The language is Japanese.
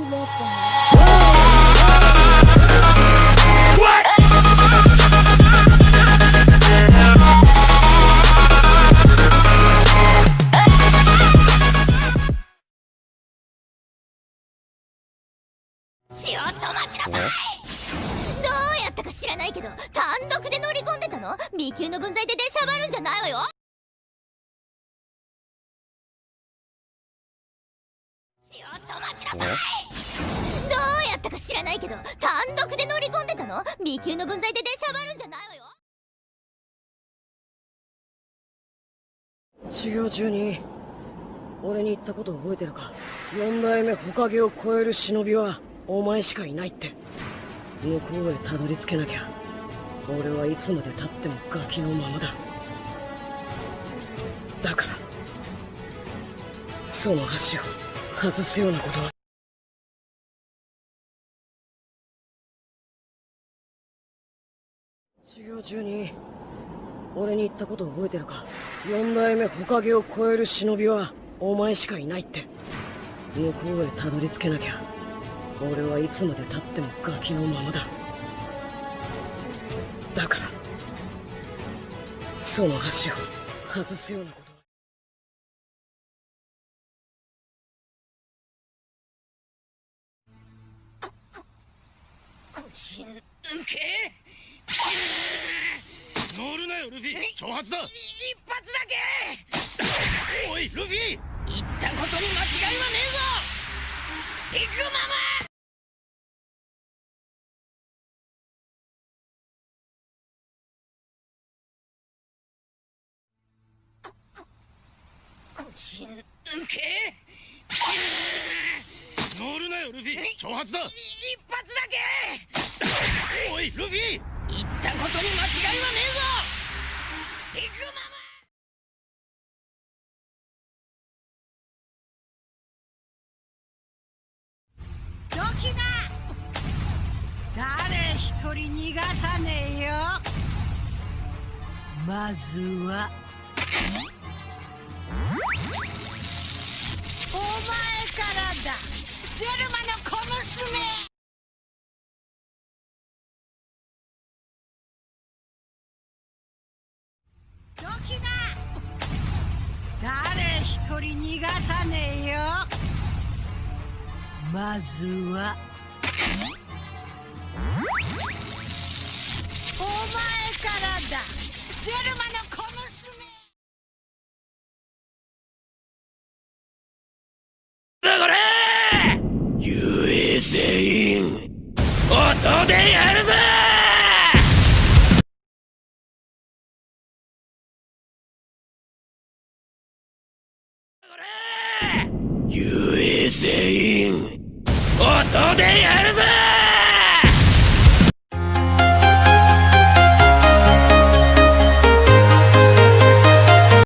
ちょっと待ちなさい。どうやったか知らないけど単独で乗り込んでたの？ B 級の分際で出しゃばるんじゃないわよ。ちょっと待ちなさい。どうやったか知らないけど単独で乗り込んでたの？ B 級の分際で出しゃばるんじゃないわよ。修行中に俺に言ったこと覚えてるか？4代目火影を超える忍びはお前しかいないって。向こうへたどり着けなきゃ俺はいつまで経ってもガキのままだ。だからその橋を外すようなことは。修行中に俺に言ったこと覚えてるか？ 4 代目火影を超える忍びはお前しかいないって。向こうへたどり着けなきゃ俺はいつまで経ってもガキのままだ。だからその橋を外すようなことは。腰抜け乗るなよルフィ、挑発だ。一発だけ。おいルフィ、言ったことに間違いはねえぞ。行くまま。腰抜け乗るなよルフィ、挑発だ。一発だけ。おいルフィ、言ったことに間違いはねえぞ。行くまま。どきな。誰一人逃がさねえよ。まずはお前からだ、ジェルマの小娘。どきな。誰一人逃がさねえよ。まずはお前からだ、ジェルマの小娘。だこれ雄英全員音でやるぞ。雄英全員音でやるぞ。